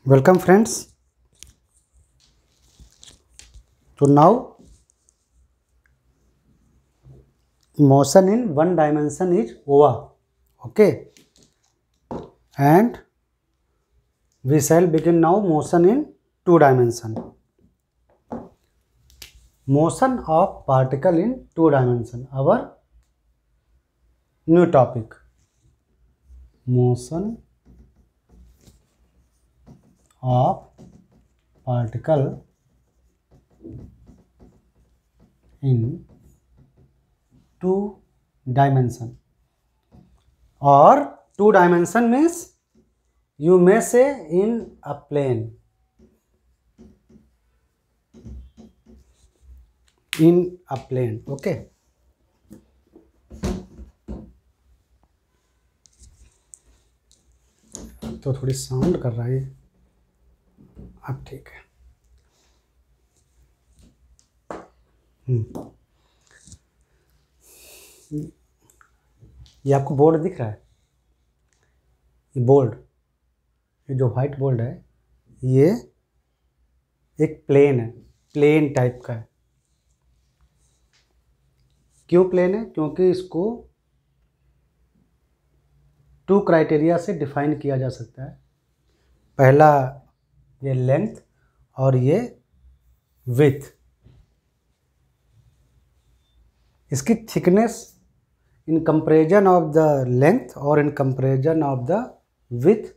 Welcome friends. So now motion in one dimension is over. Okay, and we shall begin now motion in two dimension. Motion of particle in two dimension. Our new topic. Motion of particle in two dimension, or two dimension means you may say in a plane. In a plane. Okay. तो थोड़ी sound कर रहा है, अब ठीक है। ये आपको बोर्ड दिख रहा है, ये बोर्ड, ये जो व्हाइट बोर्ड है, ये एक प्लेन है, प्लेन टाइप का है। क्यों प्लेन है? क्योंकि इसको टू क्राइटेरिया से डिफाइन किया जा सकता है। पहला ये लेंथ और ये विड्थ। इसकी thickness in comparison of the length और in comparison of the width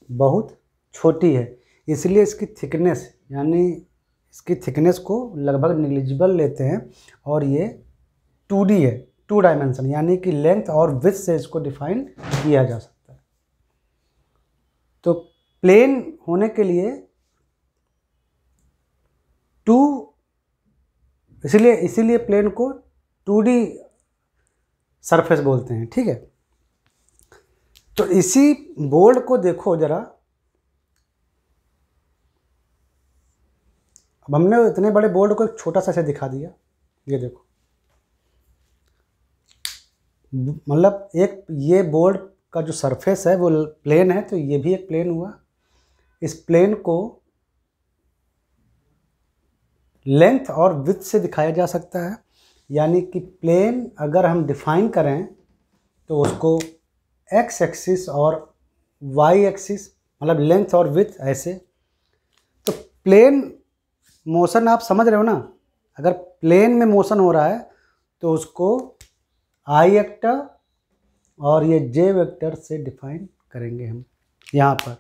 बहुत छोटी है, इसलिए इसकी थिकनेस यानी इसकी थिकनेस को लगभग नेग्लिजिबल लेते हैं। और ये 2D है, टू डायमेंशन, यानी कि लेंथ और विड्थ से इसको डिफाइन किया जा सकता है। तो प्लेन होने के लिए इसीलिए प्लेन को 2D सरफेस बोलते हैं। ठीक है, तो इसी बोर्ड को देखो जरा। अब हमने इतने बड़े बोर्ड को एक छोटा सा ऐसे दिखा दिया। ये देखो, मतलब एक ये बोर्ड का जो सरफेस है वो प्लेन है, तो ये भी एक प्लेन हुआ। इस प्लेन को लेंथ और विड्थ से दिखाया जा सकता है, यानी कि प्लेन अगर हम डिफाइन करें तो उसको एक्स एक्सिस और वाई एक्सिस, मतलब लेंथ और विड्थ ऐसे। तो प्लेन मोशन आप समझ रहे हो ना, अगर प्लेन में मोशन हो रहा है तो उसको आई वेक्टर और ये जे वेक्टर से डिफाइन करेंगे हम यहाँ पर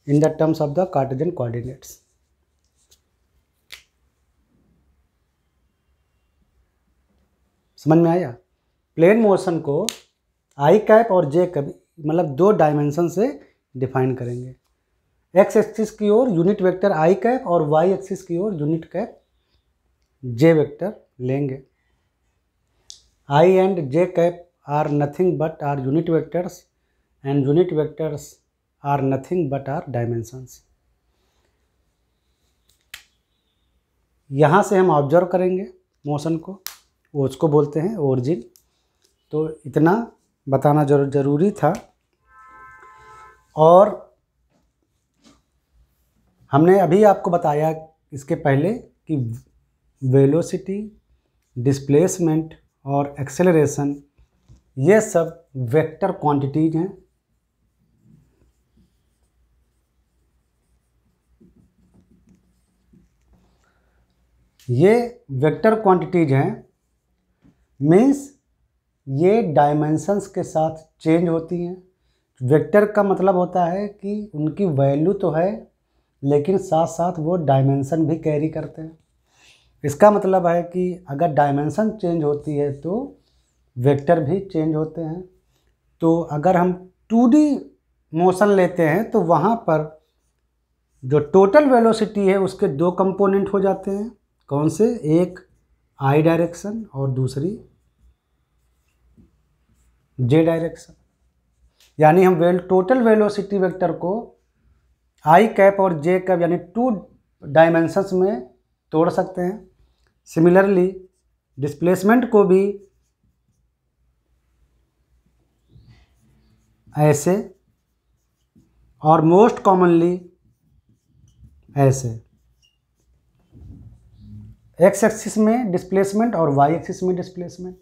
in the terms of the Cartesian coordinates. समझ में आया? प्लेन मोशन को आई कैप और जे कैप, मतलब दो डायमेंशन से डिफाइन करेंगे। एक्स एक्सिस की ओर यूनिट वेक्टर आई कैप और वाई एक्सिस की ओर यूनिट कैप जे वेक्टर लेंगे। I and j cap are nothing but are unit vectors, and unit vectors are nothing but are dimensions. यहाँ से हम ऑब्जर्व करेंगे मोशन को, वो उसको बोलते हैं ओरिजिन। तो इतना बताना जरूरी था। और हमने अभी आपको बताया इसके पहले कि वेलोसिटी, डिस्प्लेसमेंट और एक्सेलरेशन ये सब वेक्टर क्वांटिटीज हैं। ये वेक्टर क्वांटिटीज हैं, मीन्स ये डायमेंशंस के साथ चेंज होती हैं। वेक्टर का मतलब होता है कि उनकी वैल्यू तो है, लेकिन साथ साथ वो डायमेंशन भी कैरी करते हैं। इसका मतलब है कि अगर डायमेंशन चेंज होती है तो वेक्टर भी चेंज होते हैं। तो अगर हम 2D मोशन लेते हैं तो वहाँ पर जो टोटल वेलोसिटी है उसके दो कंपोनेंट हो जाते हैं। कौन से? एक आई डायरेक्शन और दूसरी जे डायरेक्शन। यानी हम टोटल वेलोसिटी वेक्टर को आई कैप और जे कैप यानी टू डायमेंशंस में तोड़ सकते हैं। सिमिलरली डिस्प्लेसमेंट को भी ऐसे और मोस्ट कॉमनली ऐसे, एक्स एक्सिस में डिस्प्लेसमेंट और वाई एक्सिस में डिस्प्लेसमेंट,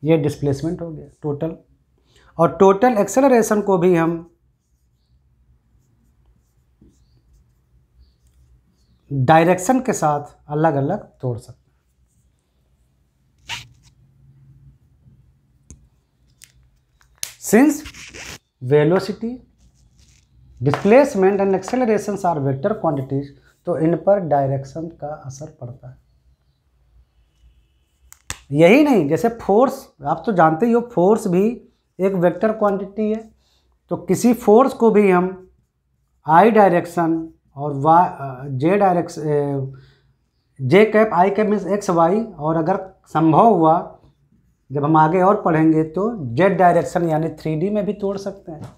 ये डिस्प्लेसमेंट हो गया टोटल। और टोटल एक्सेलरेशन को भी हम डायरेक्शन के साथ अलग अलग तोड़ सकते हैं। Since velocity, displacement and accelerations are vector quantities, तो इन पर डायरेक्शन का असर पड़ता है। यही नहीं, जैसे फोर्स, आप तो जानते ही हो फोर्स भी एक वेक्टर क्वांटिटी है। तो किसी फोर्स को भी हम आई डायरेक्शन और जे डायरेक्शन, जे कैप आई कैप मीन्स एक्स वाई, और अगर संभव हुआ जब हम आगे और पढ़ेंगे तो जेड डायरेक्शन यानी 3D में भी तोड़ सकते हैं।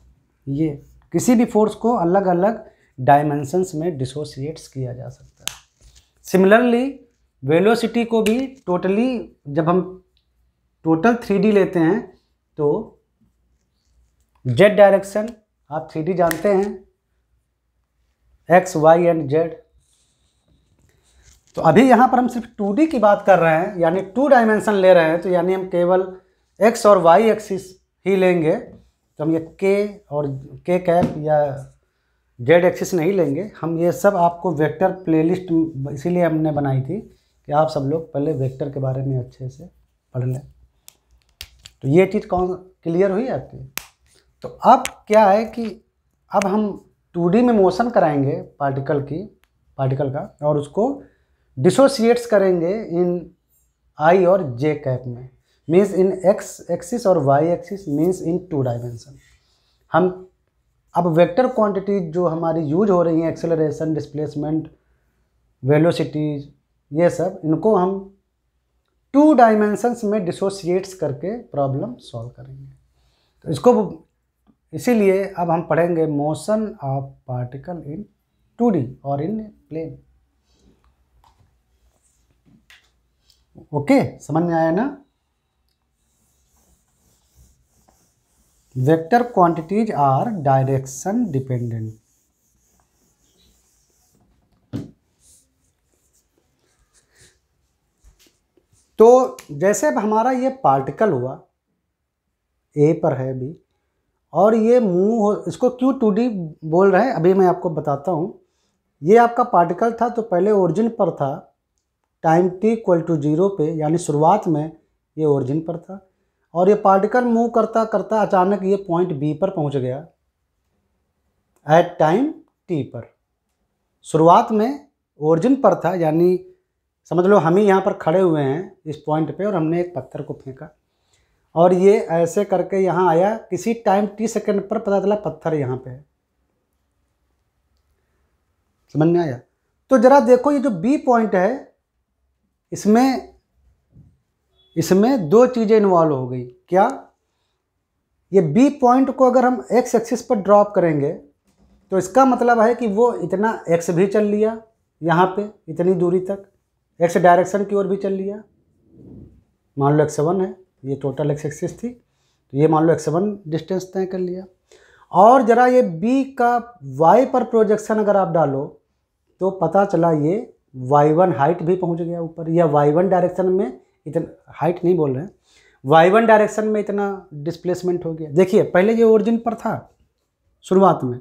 ये किसी भी फोर्स को अलग अलग डायमेंशंस में डिसोसिएट्स किया जा सकता है। सिमिलरली वेलोसिटी को भी टोटली, जब हम टोटल 3D लेते हैं तो जेड डायरेक्शन, आप 3D जानते हैं, एक्स वाई एंड जेड। तो अभी यहाँ पर हम सिर्फ 2D की बात कर रहे हैं, यानी 2 डायमेंशन ले रहे हैं, तो यानी हम केवल एक्स और वाई एक्सिस ही लेंगे। तो हम ये के और के कैप या जेड एक्सिस नहीं लेंगे। हम ये सब आपको वेक्टर प्लेलिस्ट इसीलिए हमने बनाई थी कि आप सब लोग पहले वेक्टर के बारे में अच्छे से पढ़ लें। तो ये चीज़ कौन क्लियर हुई आपकी? तो अब क्या है कि अब हम 2D में मोशन कराएंगे पार्टिकल का, और उसको डिसोसिएट्स करेंगे इन आई और जे कैप में, मीन्स इन एक्स एक्सिस और Y axis, means in 2 dimension. हम अब वेक्टर क्वांटिटीज जो हमारी यूज हो रही हैं, एक्सेलरेशन, डिस्प्लेसमेंट, वेलोसिटीज, ये सब, इनको हम 2 डायमेंशंस में डिसोसिएट्स करके प्रॉब्लम सॉल्व करेंगे। तो इसको इसीलिए अब हम पढ़ेंगे motion of particle in 2D और इन प्लेन। ओके, समझ में आया ना? Vector quantities are direction dependent. तो जैसे अब हमारा ये पार्टिकल हुआ, ए पर है अभी, और ये मूव हो, इसको क्यों 2D बोल रहे हैं अभी मैं आपको बताता हूँ। ये आपका पार्टिकल था तो पहले ओरिजिन पर था, टाइम t = 0 पे, यानी शुरुआत में ये ओरिजिन पर था, और ये पार्टिकल मूव करता करता अचानक ये पॉइंट B पर पहुंच गया एट टाइम t पर। शुरुआत में ओरिजिन पर था, यानी समझ लो हम ही यहाँ पर खड़े हुए हैं इस पॉइंट पे, और हमने एक पत्थर को फेंका और ये ऐसे करके यहाँ आया। किसी टाइम t सेकेंड पर पता चला पत्थर यहाँ पे है। समझ में आया? तो जरा देखो, ये जो B पॉइंट है, इसमें 2 चीज़ें इन्वॉल्व हो गई। क्या? ये B पॉइंट को अगर हम x एक्सिस पर ड्रॉप करेंगे तो इसका मतलब है कि वो इतना x भी चल लिया यहाँ पे, इतनी दूरी तक x डायरेक्शन की ओर भी चल लिया। मान लो x1 है, ये टोटल x एक्सिस थी, तो ये मान लो x1 डिस्टेंस तय कर लिया। और ज़रा ये B का y पर प्रोजेक्शन अगर आप डालो तो पता चला ये y1 हाइट भी पहुंच गया ऊपर, या y1 डायरेक्शन में इतना, हाइट नहीं बोल रहे हैं, y1 डायरेक्शन में इतना डिस्प्लेसमेंट हो गया। देखिए पहले ये ओरिजिन पर था शुरुआत में,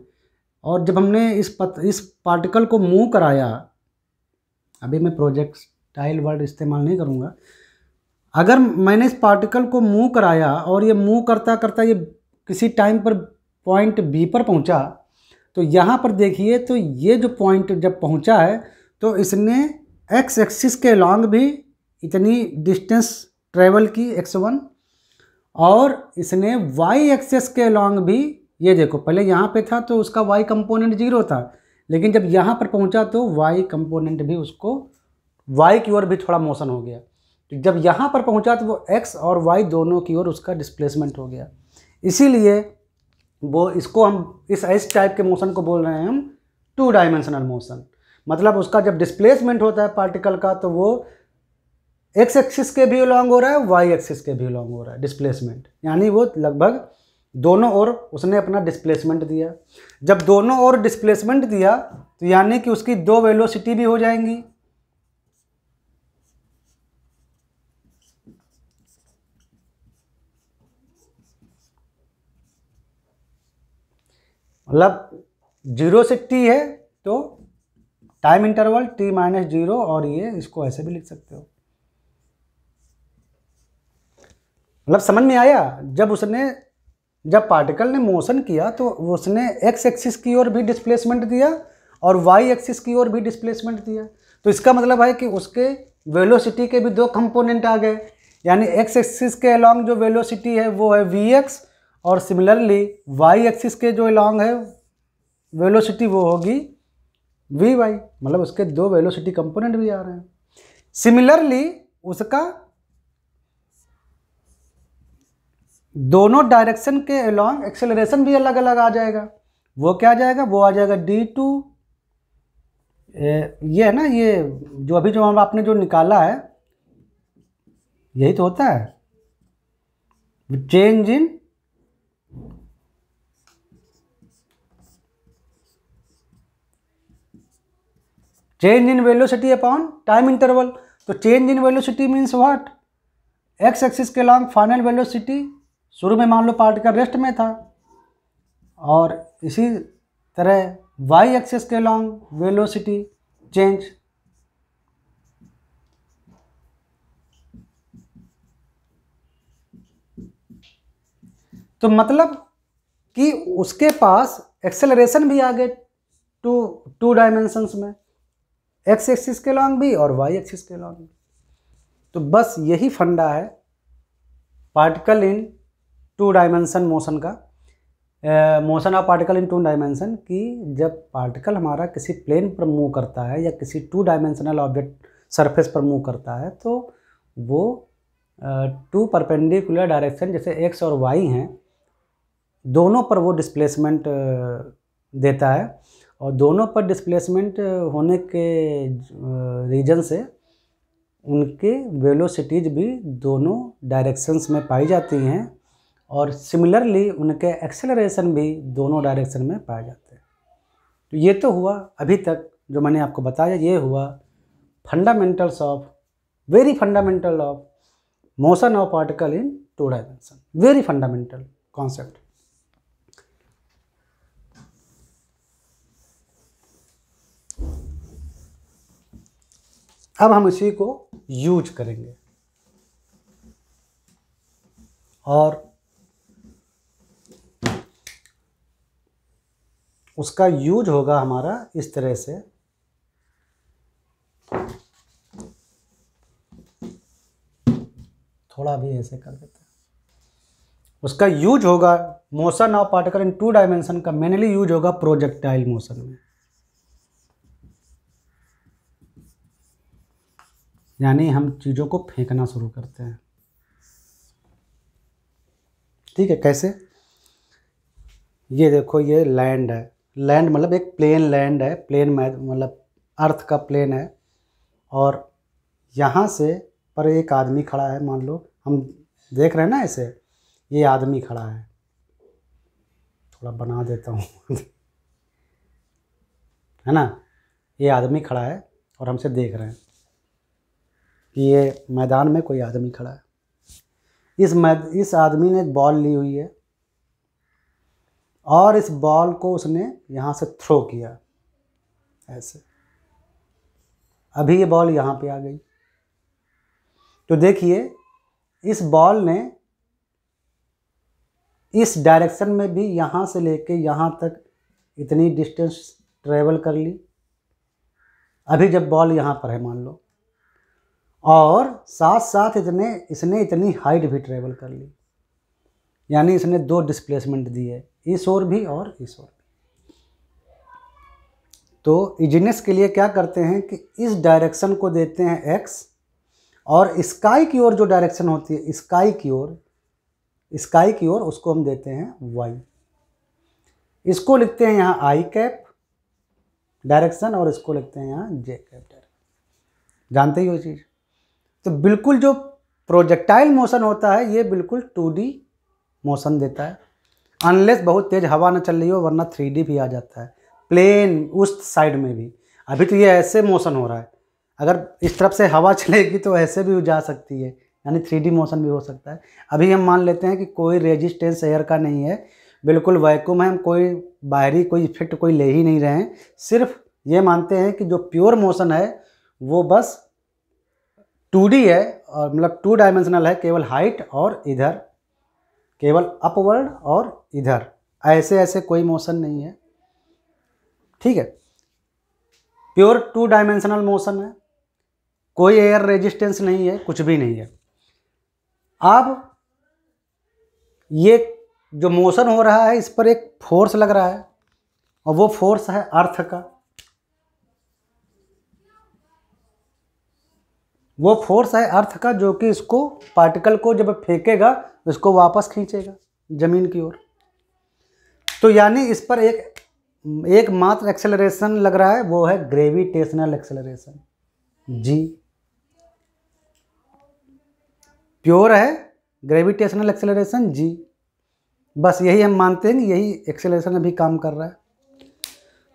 और जब हमने इस पार्टिकल को मूव कराया, अभी मैं प्रोजेक्टाइल वर्ड इस्तेमाल नहीं करूँगा, अगर मैंने इस पार्टिकल को मूव कराया और ये मूव करता करता ये किसी टाइम पर पॉइंट B पर पहुँचा, तो यहाँ पर देखिए, तो ये जो पॉइंट जब पहुँचा है तो इसने x एक्सिस के लॉन्ग भी इतनी डिस्टेंस ट्रेवल की x1, और इसने y एक्सिस के लॉन्ग भी, ये देखो पहले यहाँ पे था तो उसका y कंपोनेंट 0 था, लेकिन जब यहाँ पर पहुँचा तो y कंपोनेंट भी उसको y की ओर भी थोड़ा मोशन हो गया। तो जब यहाँ पर पहुँचा तो वो x और y दोनों की ओर उसका डिस्प्लेसमेंट हो गया। इसीलिए वो इसको हम इस टाइप के मोशन को बोल रहे हैं हम 2 डायमेंशनल मोशन। मतलब उसका जब डिस्प्लेसमेंट होता है पार्टिकल का तो वो x एक्सिस के भी लॉन्ग हो रहा है, y एक्सिस के भी लॉन्ग हो रहा है डिस्प्लेसमेंट, यानी वो लगभग दोनों ओर उसने अपना डिस्प्लेसमेंट दिया। जब दोनों ओर डिस्प्लेसमेंट दिया तो यानी कि उसकी दो वेलोसिटी भी हो जाएंगी। मतलब 0 से t है तो टाइम इंटरवल t-0, और ये इसको ऐसे भी लिख सकते हो। मतलब समझ में आया? जब पार्टिकल ने मोशन किया तो उसने x एक्सिस की ओर भी डिस्प्लेसमेंट दिया और y एक्सिस की ओर भी डिस्प्लेसमेंट दिया। तो इसका मतलब है कि उसके वेलोसिटी के भी दो कंपोनेंट आ गए, यानी x एक्सिस के अलोंग जो वेलोसिटी है वो है vx, और सिमिलरली y एक्सिस के जो अलोंग है वेलोसिटी वो होगी vy। मतलब उसके दो वेलोसिटी कंपोनेंट भी आ रहे हैं। सिमिलरली उसका दोनों डायरेक्शन के अलोंग एक्सेलरेशन भी अलग अलग आ जाएगा। वो क्या आ जाएगा? वो आ जाएगा d2, ये है ना, ये जो अभी जो आपने जो निकाला है यही तो होता है change in velocity upon time interval. तो change in velocity means what? X axis के लॉन्ग फाइनल वेलोसिटी, शुरू में मान लो पार्टिकल रेस्ट में था, और इसी तरह वाई एक्सिस के लॉन्ग वेलोसिटी चेंज। तो मतलब कि उसके पास एक्सेलरेशन भी आ गए टू डायमेंशंस में, एक्स एक्सिस के लॉन्ग भी और वाई एक्सिस के लॉन्ग भी। तो बस यही फंडा है particle in two dimension motion का, motion of particle in two dimension, कि जब पार्टिकल हमारा किसी प्लेन पर मूव करता है या किसी टू डायमेंशनल ऑब्जेक्ट सरफेस पर मूव करता है तो वो टू परपेंडिकुलर डायरेक्शन जैसे एक्स और वाई हैं, दोनों पर वो डिस्प्लेसमेंट देता है, और दोनों पर डिस्प्लेसमेंट होने के रीजन से उनके वेलोसिटीज भी दोनों डायरेक्शंस में पाई जाती हैं, और सिमिलरली उनके एक्सेलरेशन भी दोनों डायरेक्शन में पाए जाते हैं। तो ये तो हुआ अभी तक जो मैंने आपको बताया, ये हुआ fundamentals of, very fundamental of motion of particle in two dimension, very fundamental concept. अब हम इसी को यूज करेंगे, और उसका यूज होगा हमारा इस तरह से, थोड़ा भी ऐसे कर देते हैं। उसका यूज होगा motion of particle in two dimension का, मेनली यूज होगा प्रोजेक्टाइल मोशन में, यानी हम चीज़ों को फेंकना शुरू करते हैं। ठीक है, कैसे? ये देखो, ये लैंड है, लैंड मतलब एक प्लेन लैंड है, प्लेन मतलब अर्थ का प्लेन है, और यहाँ से पर एक आदमी खड़ा है, मान लो हम देख रहे हैं ना ऐसे, ये आदमी खड़ा है, थोड़ा बना देता हूँ है ना, ये आदमी खड़ा है और हमसे देख रहे हैं कि ये मैदान में कोई आदमी खड़ा है। इस आदमी ने एक बॉल ली हुई है, और इस बॉल को उसने यहाँ से थ्रो किया ऐसे, अभी ये बॉल यहाँ पे आ गई। तो देखिए, इस बॉल ने इस डायरेक्शन में भी यहाँ से लेके यहाँ तक इतनी डिस्टेंस ट्रेवल कर ली, अभी जब बॉल यहाँ पर है मान लो, और साथ साथ इसने इतनी हाइट भी ट्रेवल कर ली, यानी इसने दो डिस्प्लेसमेंट दिए, इस ओर भी और इस ओर भी। तो इजीनेस के लिए क्या करते हैं कि इस डायरेक्शन को देते हैं x, और स्काई की ओर जो डायरेक्शन होती है स्काई की ओर उसको हम देते हैं y। इसको लिखते हैं यहाँ i कैप डायरेक्शन, और इसको लिखते हैं यहाँ j कैप डायरेक्शन। जानते ही हो चीज़। तो बिल्कुल जो प्रोजेक्टाइल मोशन होता है ये बिल्कुल 2D मोशन देता है, अनलेस बहुत तेज़ हवा न चल रही हो, वरना 3D भी आ जाता है प्लेन उस साइड में भी। अभी तो ये ऐसे मोशन हो रहा है, अगर इस तरफ से हवा चलेगी तो ऐसे भी जा सकती है, यानी 3D मोशन भी हो सकता है। अभी हम मान लेते हैं कि कोई रेजिस्टेंस एयर का नहीं है, बिल्कुल वैक्यूम है, हम कोई बाहरी कोई इफेक्ट कोई ले ही नहीं रहे हैं, सिर्फ ये मानते हैं कि जो प्योर मोशन है वो बस 2D है, और मतलब 2 डायमेंशनल है, केवल हाइट और इधर, केवल अपवर्ड और इधर, ऐसे ऐसे कोई मोशन नहीं है। ठीक है, प्योर 2 डायमेंशनल मोशन है, कोई एयर रेजिस्टेंस नहीं है, कुछ भी नहीं है। अब ये जो मोशन हो रहा है इस पर एक फोर्स लग रहा है, और वो फोर्स है अर्थ का। वो फोर्स है अर्थ का जो कि इसको पार्टिकल को जब फेंकेगा इसको वापस खींचेगा जमीन की ओर। तो यानी इस पर एक मात्र एक्सेलरेशन लग रहा है, वो है ग्रेविटेशनल एक्सेलरेशन जी। प्योर है ग्रेविटेशनल एक्सेलरेशन जी, बस यही हम मानते हैं कि यही एक्सेलरेशन अभी काम कर रहा है।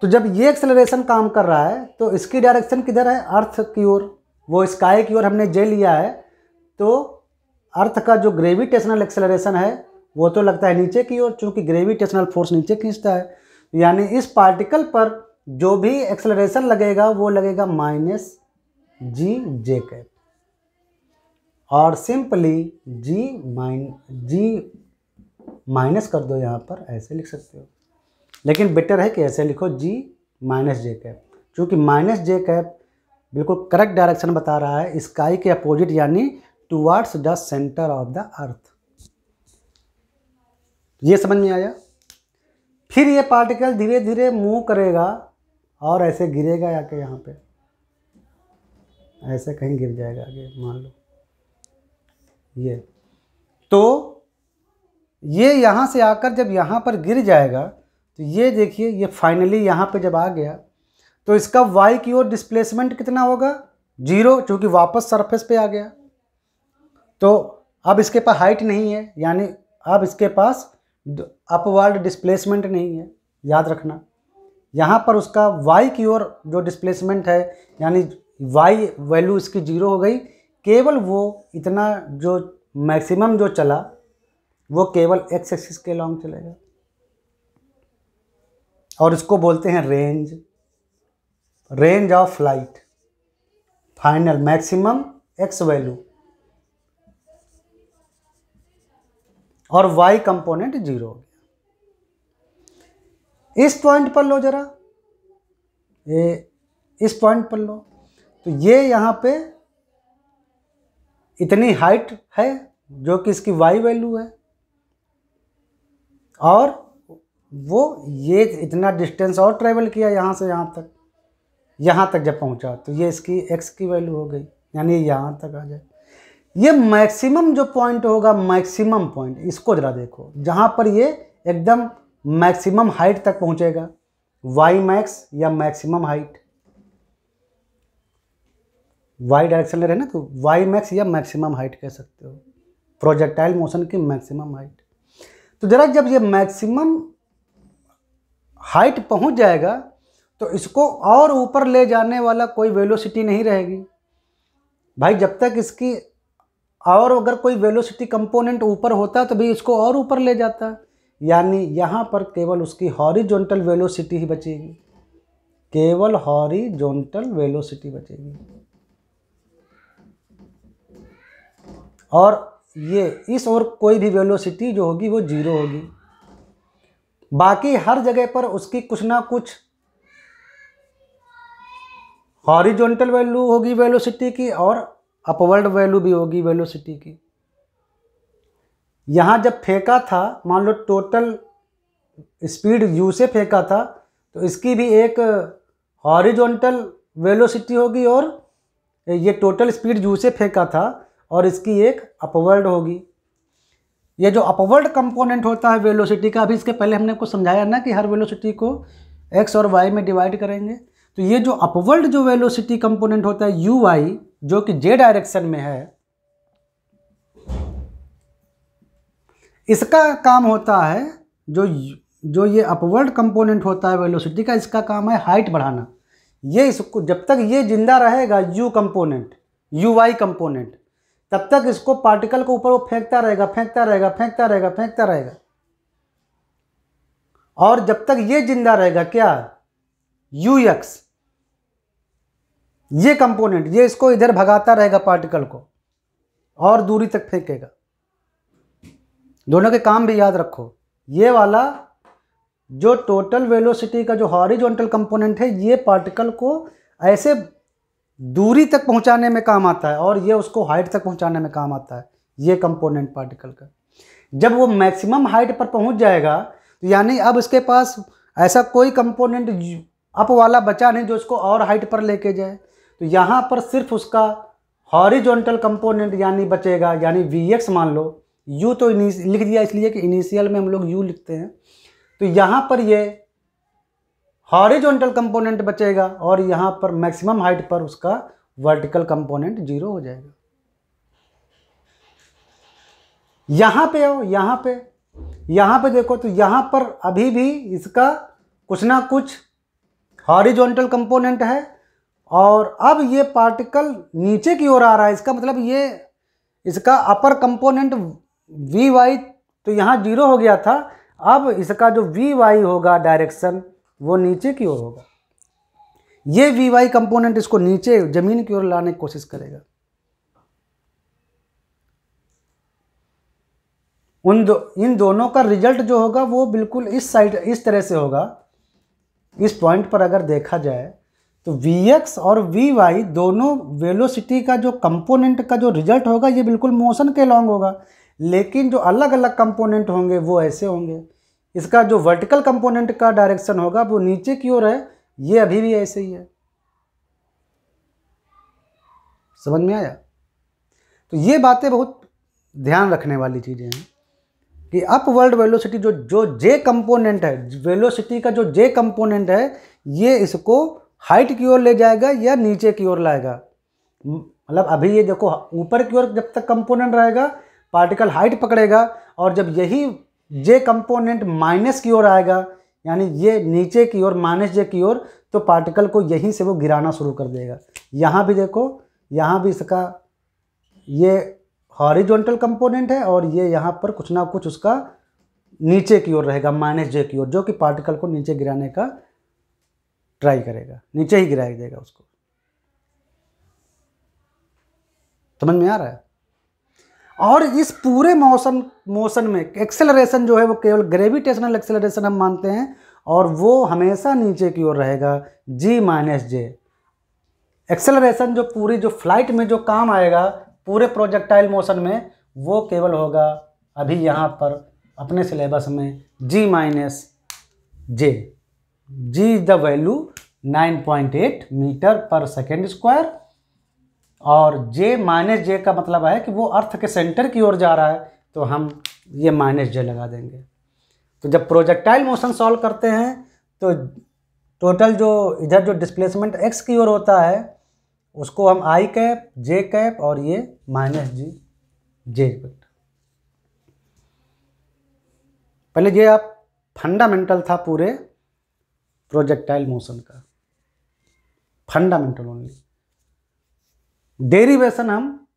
तो जब ये एक्सेलरेशन काम कर रहा है तो इसकी डायरेक्शन किधर है, अर्थ की ओर, वो स्काई की ओर हमने जे लिया है, तो अर्थ का जो ग्रेविटेशनल एक्सेलरेशन है वो तो लगता है नीचे की ओर, चूँकि ग्रेविटेशनल फोर्स नीचे खींचता है, यानी इस पार्टिकल पर जो भी एक्सेलरेशन लगेगा वो लगेगा -g और सिंपली जी माइनस कर दो, यहाँ पर ऐसे लिख सकते हो, लेकिन बेटर है कि ऐसे लिखो g -j, चूँकि -j बिल्कुल करेक्ट डायरेक्शन बता रहा है स्काई के अपोजिट, यानी towards the centre of the earth. ये समझ में आया। फिर ये पार्टिकल धीरे धीरे मूव करेगा और ऐसे गिरेगा आके यहाँ पे, ऐसे कहीं गिर जाएगा आगे मान लो ये, तो ये यहाँ से आकर जब यहाँ पर गिर जाएगा तो ये देखिए ये फाइनली यहाँ पे जब आ गया तो इसका y की ओर डिस्प्लेसमेंट कितना होगा, 0, क्योंकि वापस सरफेस पे आ गया। तो अब इसके पास हाइट नहीं है, यानी अब इसके पास अपवर्ड डिस्प्लेसमेंट नहीं है, याद रखना। यहाँ पर उसका y की ओर जो डिस्प्लेसमेंट है, यानी y वैल्यू इसकी 0 हो गई, केवल वो इतना जो मैक्सिमम जो चला वो केवल x एक्सिस के लॉन्ग चलेगा, और इसको बोलते हैं range of flight, final maximum x value, और y कंपोनेंट 0 हो गया। इस पॉइंट पर लो जरा, ये इस पॉइंट पर लो, तो ये यहाँ पे इतनी हाइट है जो कि इसकी y वैल्यू है, और वो ये इतना डिस्टेंस और ट्रेवल किया यहाँ से यहाँ तक जब पहुँचा तो ये इसकी x की वैल्यू हो गई, यानी यहाँ तक आ जाए। ये मैक्सिमम जो पॉइंट होगा, मैक्सिमम पॉइंट, इसको जरा देखो, जहाँ पर ये एकदम मैक्सिमम हाइट तक पहुँचेगा, y मैक्स या मैक्सिमम हाइट, y डायरेक्शन ले रहे हैं ना, तो y मैक्स या मैक्सिमम हाइट कह सकते हो, प्रोजेक्टाइल मोशन की मैक्सिमम हाइट। तो जरा जब ये मैक्सिमम हाइट पहुंच जाएगा तो इसको और ऊपर ले जाने वाला कोई वेलोसिटी नहीं रहेगी भाई, जब तक इसकी और अगर कोई वेलोसिटी कंपोनेंट ऊपर होता तो भी इसको और ऊपर ले जाता, यानी यहाँ पर केवल उसकी हॉरिजॉन्टल वेलोसिटी ही बचेगी, केवल हॉरिजॉन्टल वेलोसिटी बचेगी, और ये इस ओर कोई भी वेलोसिटी जो होगी वो 0 होगी। बाकी हर जगह पर उसकी कुछ ना कुछ हॉरिजॉन्टल वैल्यू होगी वेलोसिटी की, और अपवर्ड वैल्यू भी होगी वेलोसिटी की। यहाँ जब फेंका था, मान लो टोटल स्पीड u से फेंका था, तो इसकी भी एक हॉरिजॉन्टल वेलोसिटी होगी, और ये टोटल स्पीड u से फेंका था और इसकी एक अपवर्ड होगी। ये जो अपवर्ड कंपोनेंट होता है वेलोसिटी का, अभी इसके पहले हमने आपको समझाया ना कि हर वेलोसिटी को x और y में डिवाइड करेंगे, तो ये जो अपवर्ड जो वेलोसिटी कंपोनेंट होता है uy, जो कि j डायरेक्शन में है, इसका काम होता है जो जो ये अपवर्ड कंपोनेंट होता है वेलोसिटी का, इसका काम है हाइट बढ़ाना। ये इसको जब तक ये जिंदा रहेगा U component, U Y component, तब तक इसको पार्टिकल को ऊपर वो फेंकता रहेगा, फेंकता रहेगा, फेंकता रहेगा, फेंकता रहेगा। और जब तक ये जिंदा रहेगा क्या, यू एक्स, ये कंपोनेंट, ये इसको इधर भगाता रहेगा पार्टिकल को और दूरी तक फेंकेगा। दोनों के काम भी याद रखो। ये वाला जो टोटल वेलोसिटी का जो हॉरिजॉन्टल कंपोनेंट है, ये पार्टिकल को ऐसे दूरी तक पहुंचाने में काम आता है और ये उसको हाइट तक पहुंचाने में काम आता है, ये कंपोनेंट पार्टिकल का। जब वो मैक्सिमम हाइट पर पहुंच जाएगा तो यानी अब इसके पास ऐसा कोई कंपोनेंट अप वाला बचा नहीं जो इसको और हाइट पर लेके जाए, तो यहाँ पर सिर्फ उसका हॉरिजॉन्टल कंपोनेंट यानी बचेगा, यानी Vx मान लो। यू तो लिख दिया इसलिए कि इनिशियल में हम लोग यू लिखते हैं, तो यहाँ पर ये हॉरिजॉन्टल कंपोनेंट बचेगा और यहाँ पर मैक्सिमम हाइट पर उसका वर्टिकल कंपोनेंट 0 हो जाएगा। यहाँ पे आओ, यहाँ पे देखो, तो यहाँ पर अभी भी इसका कुछ ना कुछ हॉरिजॉन्टल कंपोनेंट है और अब ये पार्टिकल नीचे की ओर आ रहा है। इसका मतलब ये इसका अपर कंपोनेंट वी वाई तो यहाँ 0 हो गया था, अब इसका जो वी वाई होगा डायरेक्शन वो नीचे की ओर होगा। ये वी वाई कंपोनेंट इसको नीचे जमीन की ओर लाने की कोशिश करेगा। इन दोनों का रिजल्ट जो होगा वो बिल्कुल इस साइड, इस तरह से होगा। इस पॉइंट पर अगर देखा जाए तो Vx और Vy दोनों वेलोसिटी का जो कंपोनेंट का जो रिजल्ट होगा ये बिल्कुल मोशन के लॉन्ग होगा, लेकिन जो अलग अलग कंपोनेंट होंगे वो ऐसे होंगे। इसका जो वर्टिकल कंपोनेंट का डायरेक्शन होगा वो नीचे की ओर है, ये अभी भी ऐसे ही है। समझ में आया? तो ये बातें बहुत ध्यान रखने वाली चीज़ें हैं कि अपवर्ड वेलोसिटी जो जे कंपोनेंट है, वेलोसिटी का जो जे कंपोनेंट है, ये इसको हाइट की ओर ले जाएगा या नीचे की ओर लाएगा। मतलब अभी ये देखो, ऊपर की ओर जब तक कंपोनेंट रहेगा पार्टिकल हाइट पकड़ेगा, और जब यही जे कंपोनेंट माइनस की ओर आएगा यानी ये नीचे की ओर माइनस जे की ओर, तो पार्टिकल को यहीं से वो गिराना शुरू कर देगा। यहाँ भी देखो, यहाँ भी इसका ये हॉरिजॉन्टल कंपोनेंट है और ये यहाँ पर कुछ ना कुछ उसका नीचे की ओर रहेगा, माइनस जे की ओर, जो कि पार्टिकल को नीचे गिराने का ट्राई करेगा, नीचे ही गिरा देगा उसको। समझ में आ रहा है? और इस पूरे मोशन में एक्सेलरेशन जो है वो केवल ग्रेविटेशनल एक्सेलरेशन हम मानते हैं और वो हमेशा नीचे की ओर रहेगा, g माइनस जे। एक्सेलरेशन जो पूरी जो फ्लाइट में जो काम आएगा पूरे प्रोजेक्टाइल मोशन में, वो केवल होगा अभी यहाँ पर अपने सिलेबस में g minus J. g is the value 9.8 metre per second square, और j माइनस जे का मतलब है कि वो अर्थ के सेंटर की ओर जा रहा है, तो हम ये माइनस जे लगा देंगे। तो जब प्रोजेक्टाइल मोशन सॉल्व करते हैं तो टोटल जो इधर जो डिस्प्लेसमेंट x की ओर होता है उसको हम i कैप, j कैप और ये माइनस जे। पहले ये आप फंडामेंटल था पूरे प्रोजेक्टाइल मोशन का, फंडामेंटल ओनली। डेरिवेशन हम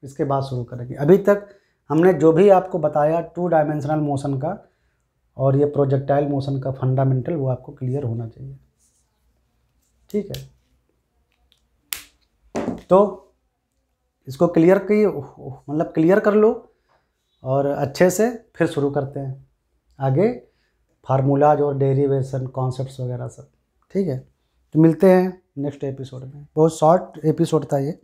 इसके बाद शुरू करेंगे। अभी तक हमने जो भी आपको बताया 2 डायमेंशनल मोशन का और ये प्रोजेक्टाइल मोशन का फंडामेंटल, वो आपको क्लियर होना चाहिए। ठीक है, तो इसको क्लियर कर लो और अच्छे से फिर शुरू करते हैं आगे फार्मूलाज और डेरिवेशन कॉन्सेप्ट्स वगैरह सब। ठीक है, तो मिलते हैं नेक्स्ट एपिसोड में। बहुत शॉर्ट एपिसोड था ये।